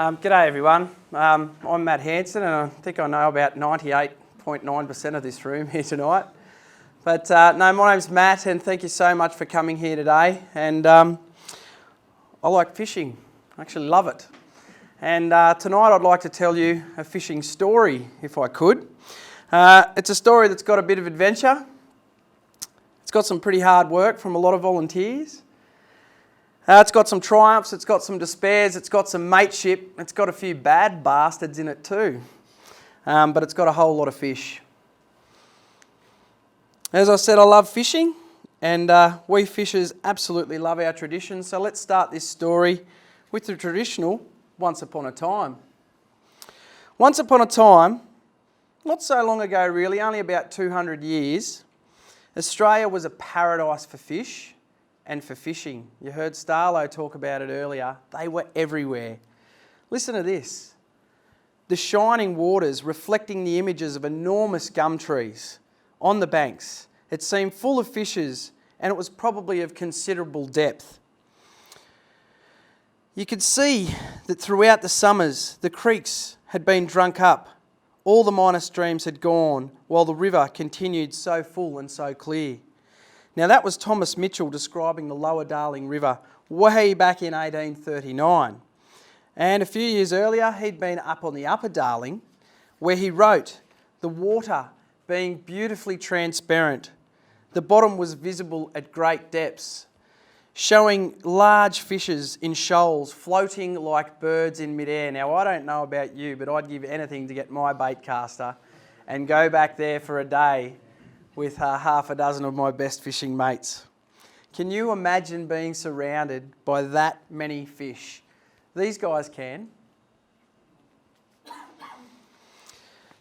G'day everyone, I'm Matt Hansen and I think I know about 98.9% of this room here tonight. But no, my name's Matt and thank you so much for coming here today. And I like fishing, I actually love it. And tonight I'd like to tell you a fishing story, if I could. It's a story that's got a bit of adventure. It's got some pretty hard work from a lot of volunteers. It's got some triumphs, it's got some despairs, it's got some mateship, it's got a few bad bastards in it too. But it's got a whole lot of fish. As I said, I love fishing, and we fishers absolutely love our tradition. So let's start this story with the traditional once upon a time. Once upon a time, not so long ago really, only about 200 years, Australia was a paradise for fish and for fishing. You heard Starlo talk about it earlier. They were everywhere. Listen to this. The shining waters reflecting the images of enormous gum trees on the banks. It seemed full of fishes and it was probably of considerable depth. You could see that throughout the summers the creeks had been drunk up. All the minor streams had gone while the river continued so full and so clear. Now that was Thomas Mitchell describing the Lower Darling River way back in 1839. And a few years earlier he'd been up on the Upper Darling where he wrote, the water being beautifully transparent, the bottom was visible at great depths, showing large fishes in shoals floating like birds in midair. Now I don't know about you, but I'd give anything to get my bait caster and go back there for a day with half a dozen of my best fishing mates. Can you imagine being surrounded by that many fish? These guys can.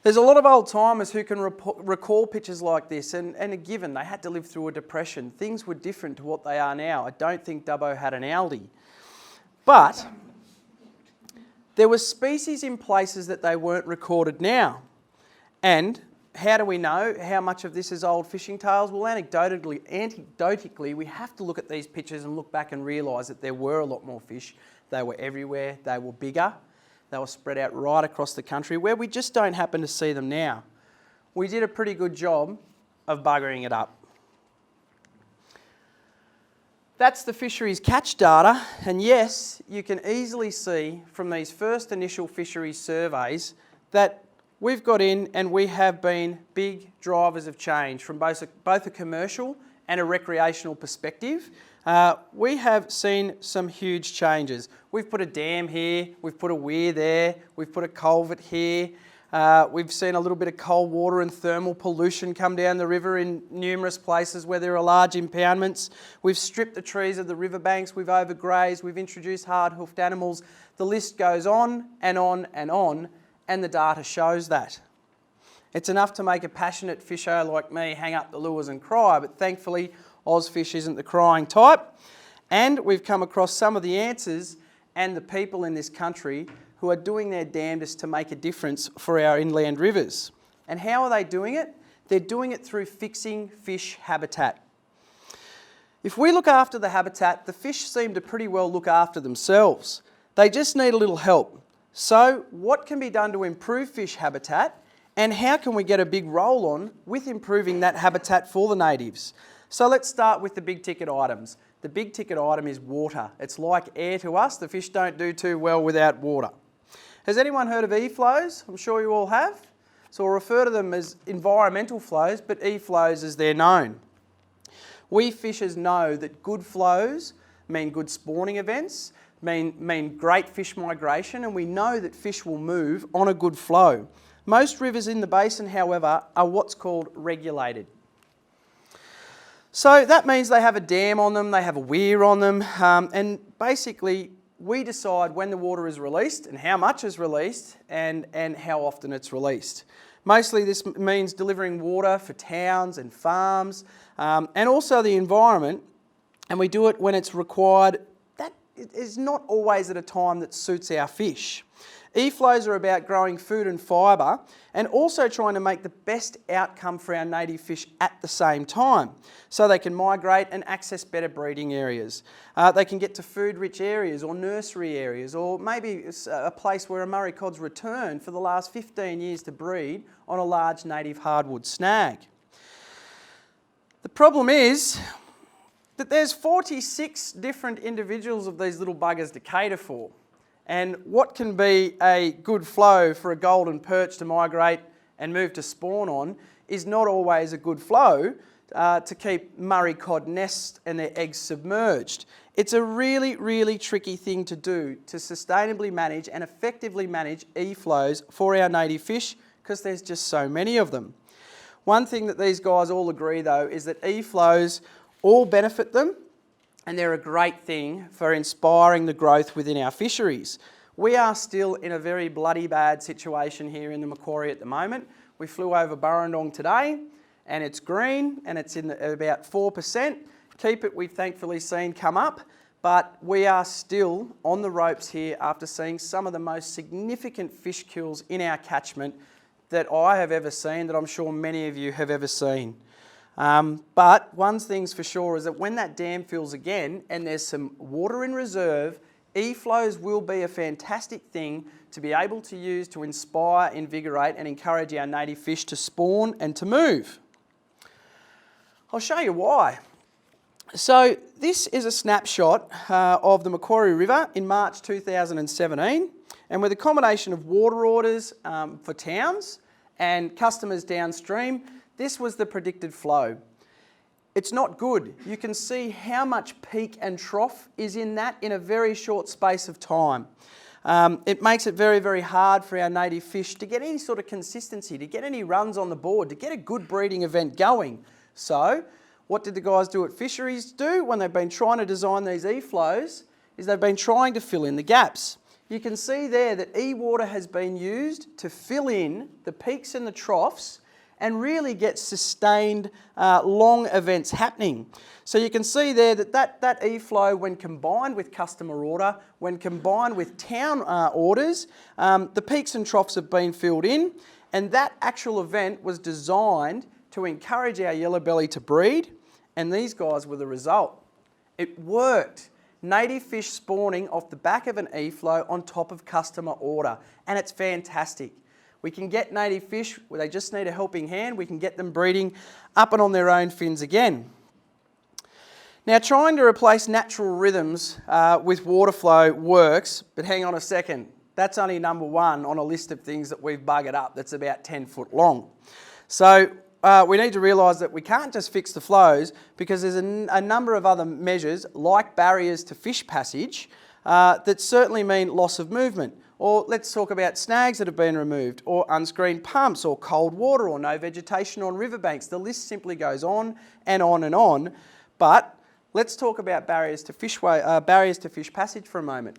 There's a lot of old timers who can recall pictures like this, and given they had to live through a depression, things were different to what they are now. I don't think Dubbo had an Aldi. But there were species in places that they weren't recorded now. And how do we know how much of this is old fishing tales? Well, anecdotally, we have to look at these pictures and look back and realise that there were a lot more fish. They were everywhere, they were bigger, they were spread out right across the country where we just don't happen to see them now. We did a pretty good job of buggering it up. That's the fisheries catch data, and yes, you can easily see from these first initial fisheries surveys that we've got in and we have been big drivers of change from both a commercial and a recreational perspective. We have seen some huge changes. We've put a dam here, we've put a weir there, we've put a culvert here. We've seen a little bit of cold water and thermal pollution come down the river in numerous places where there are large impoundments. We've stripped the trees of the riverbanks, we've overgrazed, we've introduced hard-hoofed animals. The list goes on and on and on. And the data shows that. It's enough to make a passionate fisher like me hang up the lures and cry, but thankfully OzFish isn't the crying type. And we've come across some of the answers and the people in this country who are doing their damnedest to make a difference for our inland rivers. And how are they doing it? They're doing it through fixing fish habitat. If we look after the habitat, the fish seem to pretty well look after themselves. They just need a little help. So what can be done to improve fish habitat, and how can we get a big roll on with improving that habitat for the natives? So let's start with the big ticket items. The big ticket item is water. It's like air to us. The fish don't do too well without water. Has anyone heard of e-flows? I'm sure you all have. So I'll refer to them as environmental flows, but e-flows as they're known. We fishers know that good flows mean good spawning events, mean great fish migration, and we know that fish will move on a good flow. Most rivers in the basin, however, are what's called regulated. So that means they have a dam on them, they have a weir on them, and basically we decide when the water is released and how much is released and how often it's released. Mostly this means delivering water for towns and farms and also the environment, and we do it when it's required. That is not always at a time that suits our fish. E-flows are about growing food and fibre and also trying to make the best outcome for our native fish at the same time, so they can migrate and access better breeding areas. They can get to food-rich areas or nursery areas, or maybe a place where a Murray cod's returned for the last 15 years to breed on a large native hardwood snag. The problem is that there's 46 different individuals of these little buggers to cater for. And what can be a good flow for a golden perch to migrate and move to spawn on is not always a good flow to keep Murray cod nests and their eggs submerged. It's a really, really tricky thing to do to sustainably manage and effectively manage E-flows for our native fish, because there's just so many of them. One thing that these guys all agree though is that E-flows all benefit them, and they're a great thing for inspiring the growth within our fisheries. We are still in a very bloody bad situation here in the Macquarie at the moment. We flew over Burrendong today and it's green and it's in about 4%. Keep it, we've thankfully seen come up, but we are still on the ropes here after seeing some of the most significant fish kills in our catchment that I have ever seen, that I'm sure many of you have ever seen. But one thing's for sure is that when that dam fills again and there's some water in reserve, E-flows will be a fantastic thing to be able to use to inspire, invigorate and encourage our native fish to spawn and to move. I'll show you why. So this is a snapshot of the Macquarie River in March 2017, and with a combination of water orders for towns and customers downstream, this was the predicted flow. It's not good. You can see how much peak and trough is in that in a very short space of time. It makes it very, very hard for our native fish to get any sort of consistency, to get any runs on the board, to get a good breeding event going. So what did the guys do at Fisheries do when they've been trying to design these E-flows? Is they've been trying to fill in the gaps. You can see there that E-water has been used to fill in the peaks and the troughs and really get sustained long events happening. So you can see there that E-flow, when combined with customer order, when combined with town orders, the peaks and troughs have been filled in, and that actual event was designed to encourage our yellow belly to breed, and these guys were the result. It worked. Native fish spawning off the back of an E-flow on top of customer order, and it's fantastic. We can get native fish, they just need a helping hand, we can get them breeding up and on their own fins again. Now, trying to replace natural rhythms with water flow works, but hang on a second, that's only number one on a list of things that we've buggered up that's about 10 foot long. So we need to realise that we can't just fix the flows, because there's a number of other measures, like barriers to fish passage, that certainly mean loss of movement. Or let's talk about snags that have been removed, or unscreened pumps, or cold water, or no vegetation on riverbanks. The list simply goes on and on and on. But let's talk about barriers to fish passage for a moment.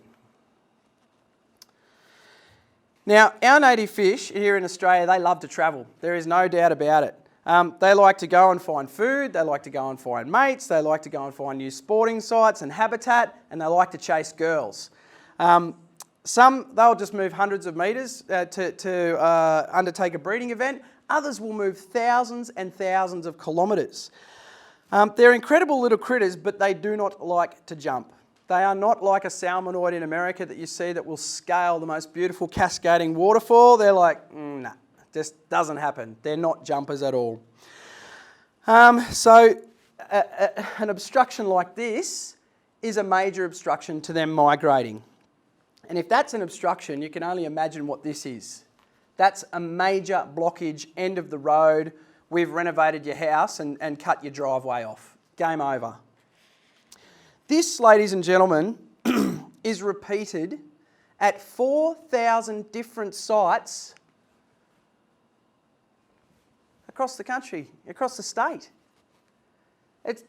Now, our native fish here in Australia, they love to travel. There is no doubt about it. They like to go and find food, they like to go and find mates, they like to go and find new sporting sites and habitat, and they like to chase girls. Some, they'll just move hundreds of metres to undertake a breeding event. Others will move thousands and thousands of kilometres. They're incredible little critters, but they do not like to jump. They are not like a salmonoid in America that you see that will scale the most beautiful cascading waterfall. They're like, nah, just doesn't happen. They're not jumpers at all. So an obstruction like this is a major obstruction to them migrating. And if that's an obstruction, you can only imagine what this is. That's a major blockage, end of the road. We've renovated your house and cut your driveway off. Game over. This, ladies and gentlemen, is repeated at 4,000 different sites across the country, across the state.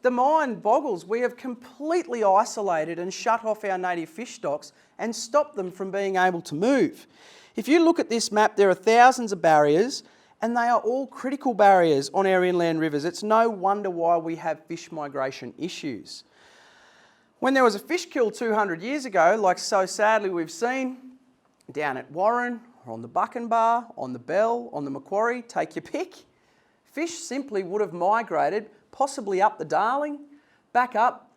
The mind boggles. We have completely isolated and shut off our native fish stocks and stopped them from being able to move. If you look at this map, there are thousands of barriers, and they are all critical barriers on our inland rivers. It's no wonder why we have fish migration issues. When there was a fish kill 200 years ago, like so sadly we've seen, down at Warren, or on the Buckenbar, on the Bell, on the Macquarie, take your pick. Fish simply would have migrated, possibly up the Darling, back up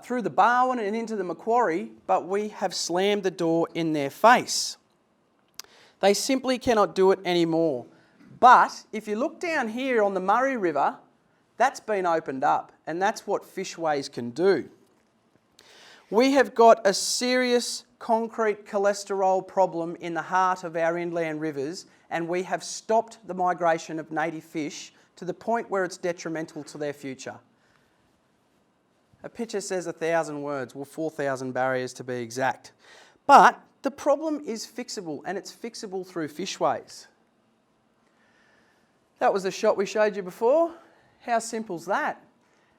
through the Barwon and into the Macquarie, but we have slammed the door in their face. They simply cannot do it anymore. But if you look down here on the Murray River, that's been opened up, and that's what fishways can do. We have got a serious concrete cholesterol problem in the heart of our inland rivers, and we have stopped the migration of native fish to the point where it's detrimental to their future. A picture says 1,000 words, well 4,000 barriers to be exact. But the problem is fixable, and it's fixable through fishways. That was the shot we showed you before. How simple's that?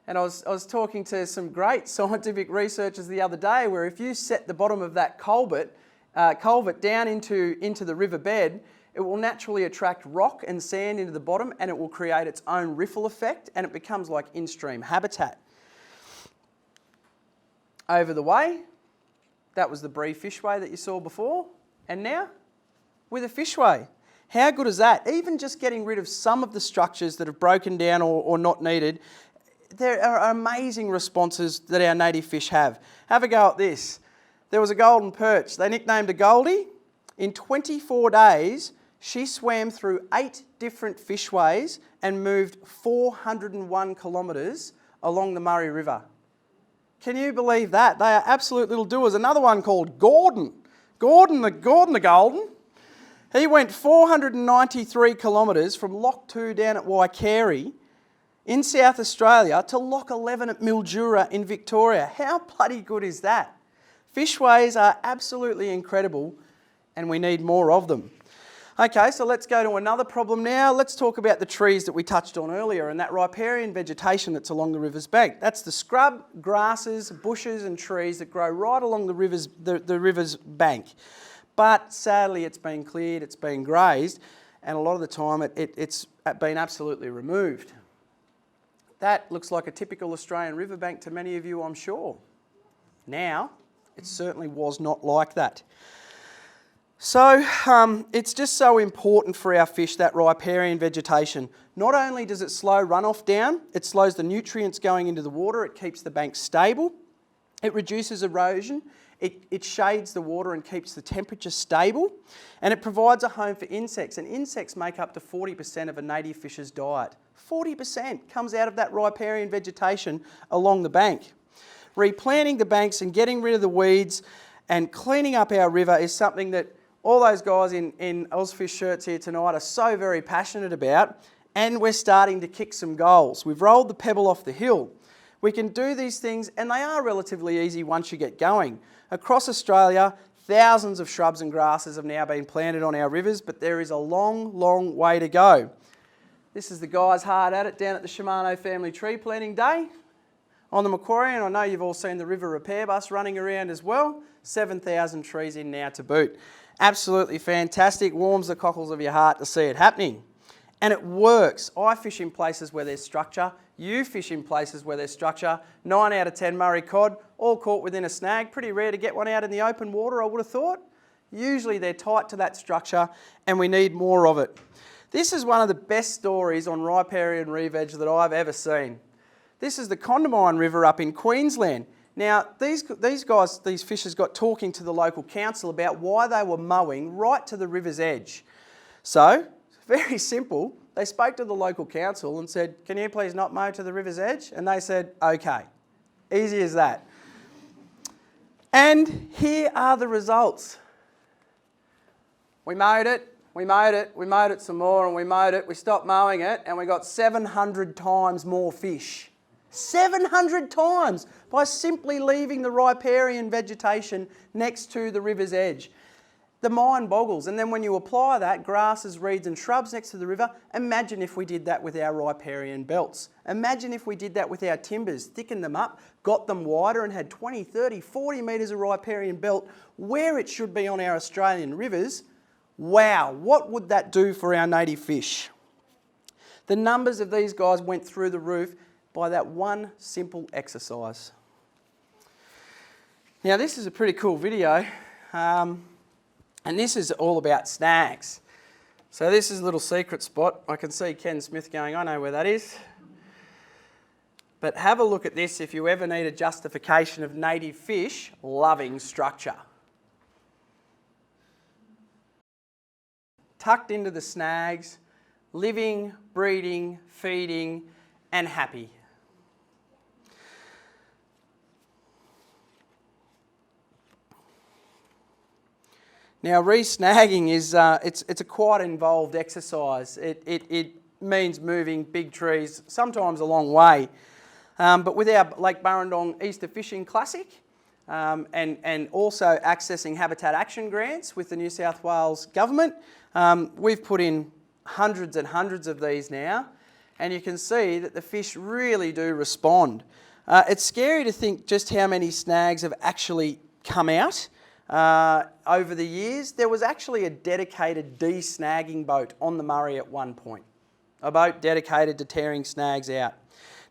And I was talking to some great scientific researchers the other day where if you set the bottom of that culvert down into the riverbed, it will naturally attract rock and sand into the bottom, and it will create its own riffle effect, and it becomes like in-stream habitat. Over the way, that was the Bree fishway that you saw before, and now with a fishway. How good is that? Even just getting rid of some of the structures that have broken down or not needed, there are amazing responses that our native fish have. Have a go at this. There was a golden perch. They nicknamed her Goldie. In 24 days, she swam through 8 different fishways and moved 401 kilometres along the Murray River. Can you believe that? They are absolute little doers. Another one called Gordon. Gordon the Golden. He went 493 kilometres from Loch 2 down at Waikari in South Australia to Loch 11 at Mildura in Victoria. How bloody good is that? Fishways are absolutely incredible, and we need more of them. Okay, so let's go to another problem now. Let's talk about the trees that we touched on earlier and that riparian vegetation that's along the river's bank. That's the scrub, grasses, bushes and trees that grow right along the river's bank. But sadly, it's been cleared, it's been grazed, and a lot of the time it's been absolutely removed. That looks like a typical Australian riverbank to many of you, I'm sure. Now, it certainly was not like that. So it's just so important for our fish, that riparian vegetation. Not only does it slow runoff down, it slows the nutrients going into the water, it keeps the bank stable, it reduces erosion, it shades the water and keeps the temperature stable, and it provides a home for insects, and insects make up to 40% of a native fish's diet. 40% comes out of that riparian vegetation along the bank. Replanting the banks and getting rid of the weeds and cleaning up our river is something that all those guys in OzFish shirts here tonight are so very passionate about, and we're starting to kick some goals. We've rolled the pebble off the hill. We can do these things, and they are relatively easy once you get going. Across Australia, thousands of shrubs and grasses have now been planted on our rivers, but there is a long, long way to go. This is the guys hard at it down at the Shimano Family Tree Planting Day on the Macquarie, and I know you've all seen the river repair bus running around as well. 7,000 trees in now to boot. Absolutely fantastic, warms the cockles of your heart to see it happening. And it works. I fish in places where there's structure, you fish in places where there's structure. 9 out of 10 Murray cod, all caught within a snag. Pretty rare to get one out in the open water, I would have thought. Usually they're tight to that structure, and we need more of it. This is one of the best stories on riparian re-veg that I've ever seen. This is the Condamine River up in Queensland. Now, these fishers got talking to the local council about why they were mowing right to the river's edge. So, very simple. They spoke to the local council and said, can you please not mow to the river's edge? And they said, okay. Easy as that. And here are the results. We mowed it, we mowed it, we mowed it some more, and we mowed it, we stopped mowing it, and we got 700 times more fish. 700 times by simply leaving the riparian vegetation next to the river's edge. The mind boggles. And then when you apply that, grasses, reeds and shrubs next to the river, imagine if we did that with our riparian belts. Imagine if we did that with our timbers, thickened them up, got them wider and had 20, 30, 40 metres of riparian belt where it should be on our Australian rivers. Wow, what would that do for our native fish? The numbers of these guys went through the roof by that one simple exercise. Now this is a pretty cool video, and And this is all about snags. So this is a little secret spot. I can see Ken Smith going, I know where that is. But have a look at this if you ever need a justification of native fish loving structure. Tucked into the snags, living, breeding, feeding, and happy. Now, re-snagging is it's a quite involved exercise. It means moving big trees, sometimes a long way. But with our Lake Burrendong Easter Fishing Classic and also accessing habitat action grants with the New South Wales government, we've put in hundreds and hundreds of these now, and you can see that the fish really do respond. It's scary to think just how many snags have actually come out. Over the years, there was actually a dedicated de-snagging boat on the Murray at one point, a boat dedicated to tearing snags out.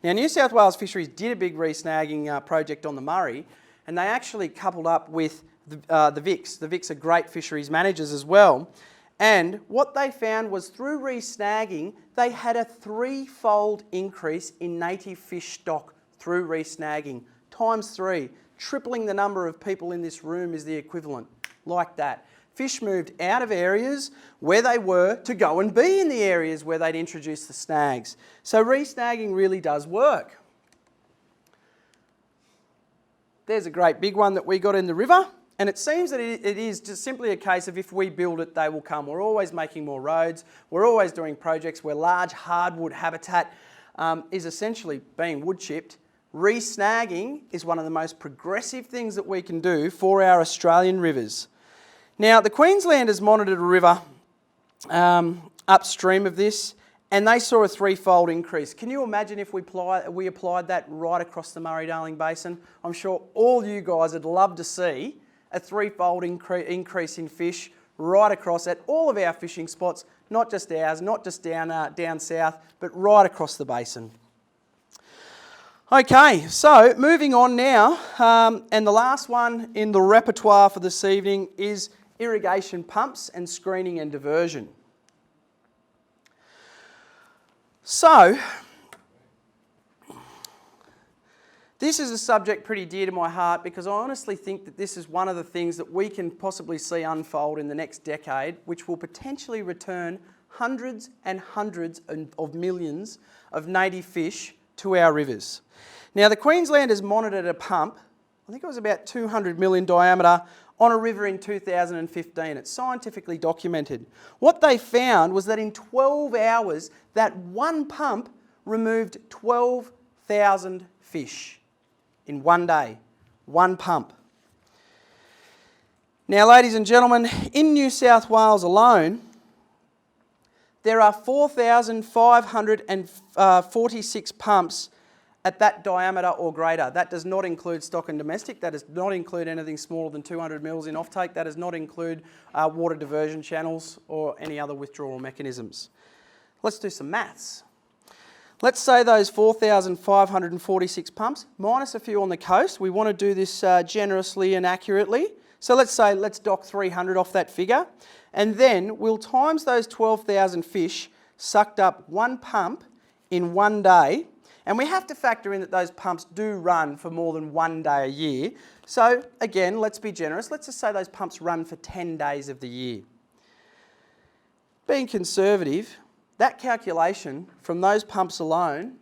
Now, New South Wales Fisheries did a big re-snagging project on the Murray, and they actually coupled up with the VICs. The VICs are great fisheries managers as well. And what they found was through re-snagging, they had a 3-fold increase in native fish stock through re-snagging, times 3. Tripling the number of people in this room is the equivalent, like that. Fish moved out of areas where they were to go and be in the areas where they'd introduced the snags. So re-snagging really does work. There's a great big one that we got in the river, and it seems that it is just simply a case of if we build it, they will come. We're always making more roads. We're always doing projects where large hardwood habitat is essentially being wood chipped. Re-snagging is one of the most progressive things that we can do for our Australian rivers. Now, the Queenslanders monitored a river upstream of this, and they saw a 3-fold increase. Can you imagine if we applied that right across the Murry-Darling Basin? I'm sure all you guys would love to see a 3-fold increase in fish right across at all of our fishing spots, not just ours, not just down south, but right across the basin. Okay, so moving on now, and the last one in the repertoire for this evening is irrigation pumps and screening and diversion. So, this is a subject pretty dear to my heart because I honestly think that this is one of the things that we can possibly see unfold in the next decade, which will potentially return hundreds and hundreds of millions of native fish to our rivers. Now, the Queenslanders monitored a pump, I think it was about 200 mil in diameter, on a river in 2015. It's scientifically documented. What they found was that in 12 hours, that one pump removed 12,000 fish in one day. One pump. Now, ladies and gentlemen, in New South Wales alone, there are 4,546 pumps at that diameter or greater. That does not include stock and domestic. That does not include anything smaller than 200 mils in offtake. That does not include water diversion channels or any other withdrawal mechanisms. Let's do some maths. Let's say those 4,546 pumps, minus a few on the coast. We want to do this generously and accurately. So let's dock 300 off that figure. And then we'll times those 12,000 fish sucked up one pump in one day. And we have to factor in that those pumps do run for more than one day a year. So again, let's be generous. Let's just say those pumps run for 10 days of the year. Being conservative, that calculation from those pumps alone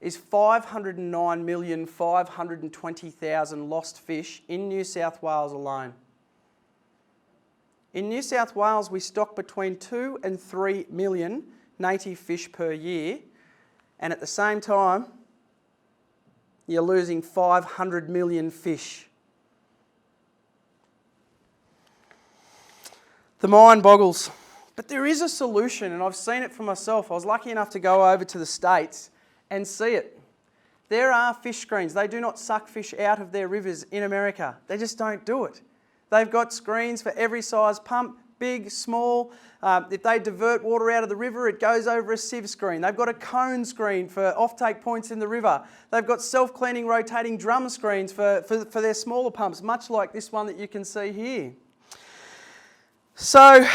is 509,520,000 lost fish in New South Wales alone. In New South Wales, we stock between 2 and 3 million native fish per year. And at the same time, you're losing 500 million fish. The mind boggles. But there is a solution, and I've seen it for myself. I was lucky enough to go over to the States and see it. There are fish screens. They do not suck fish out of their rivers in America. They just don't do it. They've got screens for every size pump, big, small. If they divert water out of the river, it goes over a sieve screen. They've got a cone screen for offtake points in the river. They've got self-cleaning rotating drum screens for their smaller pumps, much like this one that you can see here. So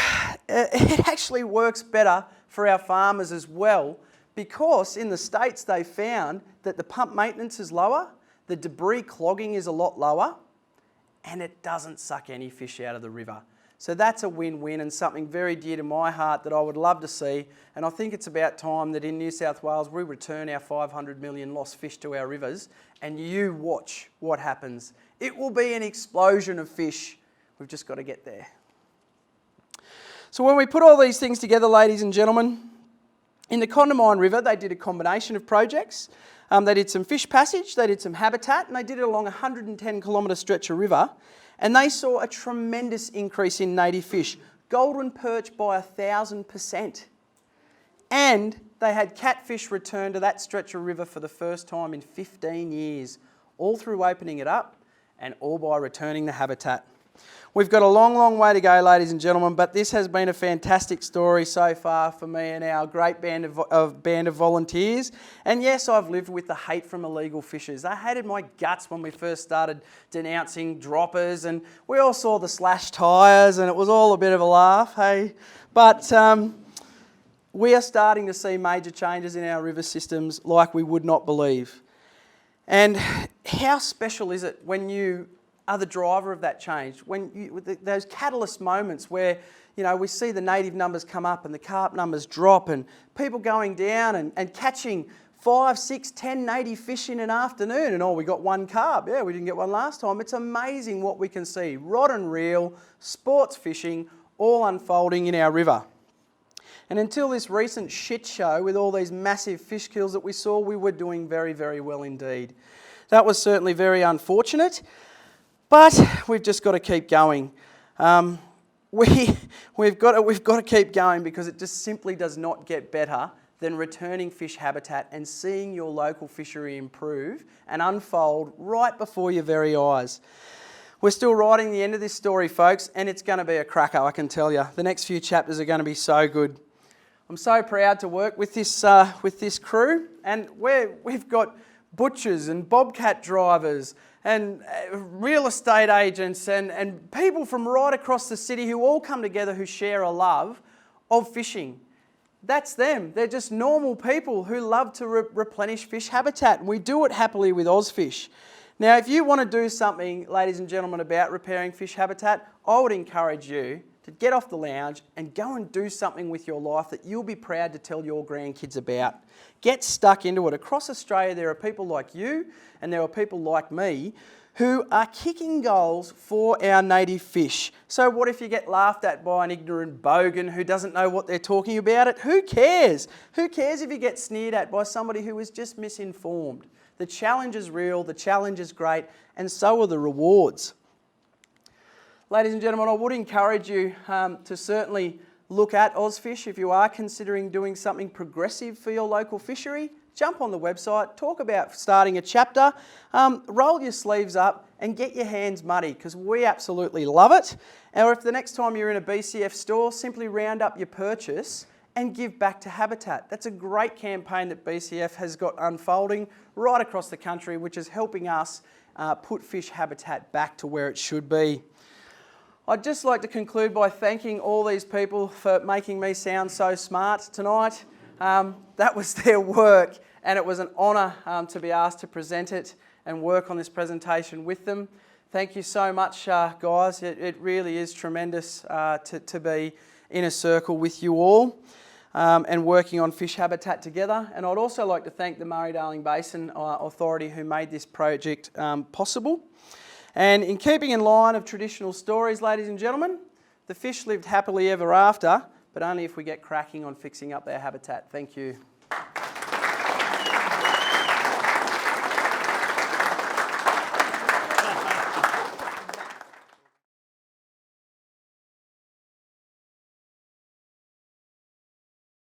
it actually works better for our farmers as well, because in the States they found that the pump maintenance is lower, the debris clogging is a lot lower, and it doesn't suck any fish out of the river. So that's a win-win and something very dear to my heart that I would love to see. And I think it's about time that in New South Wales we return our 500 million lost fish to our rivers, and you watch what happens. It will be an explosion of fish. We've just got to get there. So when we put all these things together, ladies and gentlemen, in the Condamine River they did a combination of projects. They did some fish passage, they did some habitat, and they did it along a 110 kilometre stretch of river. And they saw a tremendous increase in native fish, golden perch by 1,000%. And they had catfish return to that stretch of river for the first time in 15 years, all through opening it up and all by returning the habitat. We've got a long, long way to go, ladies and gentlemen, but this has been a fantastic story so far for me and our great band of volunteers. And yes, I've lived with the hate from illegal fishers. They hated my guts when we first started denouncing droppers, and we all saw the slashed tyres and it was all a bit of a laugh, hey? But we are starting to see major changes in our river systems like we would not believe. And how special is it when you are the driver of that change, when those catalyst moments where we see the native numbers come up and the carp numbers drop, and people going down and catching 5, 6, 10 native fish in an afternoon, and we got one carp. Yeah, we didn't get one last time. It's amazing what we can see. Rod and reel, sports fishing, all unfolding in our river. And until this recent shit show with all these massive fish kills that we saw, we were doing very, very well indeed. That was certainly very unfortunate. But we've just got to keep going. We've got to keep going, because it just simply does not get better than returning fish habitat and seeing your local fishery improve and unfold right before your very eyes. We're still writing the end of this story, folks, and it's going to be a cracker, I can tell you. The next few chapters are going to be so good. I'm so proud to work with this crew, and we've got butchers and bobcat drivers and real estate agents and people from right across the city who all come together who share a love of fishing. That's them. They're just normal people who love to replenish fish habitat, and we do it happily with OzFish. Now, if you want to do something, ladies and gentlemen, about repairing fish habitat, I would encourage you to get off the lounge and go and do something with your life that you'll be proud to tell your grandkids about. Get stuck into it. Across Australia, there are people like you and there are people like me who are kicking goals for our native fish. So what if you get laughed at by an ignorant bogan who doesn't know what they're talking about? Who cares? Who cares if you get sneered at by somebody who is just misinformed? The challenge is real, the challenge is great, and so are the rewards. Ladies and gentlemen, I would encourage you to certainly look at OzFish if you are considering doing something progressive for your local fishery. Jump on the website, talk about starting a chapter, roll your sleeves up and get your hands muddy, because we absolutely love it. Or if the next time you're in a BCF store, simply round up your purchase and give back to habitat. That's a great campaign that BCF has got unfolding right across the country, which is helping us put fish habitat back to where it should be. I'd just like to conclude by thanking all these people for making me sound so smart tonight. That was their work, and it was an honour to be asked to present it and work on this presentation with them. Thank you so much, guys. It really is tremendous to be in a circle with you all and working on fish habitat together. And I'd also like to thank the Murry-Darling Basin Authority who made this project possible. And in keeping in line of traditional stories, ladies and gentlemen, the fish lived happily ever after, but only if we get cracking on fixing up their habitat. Thank you.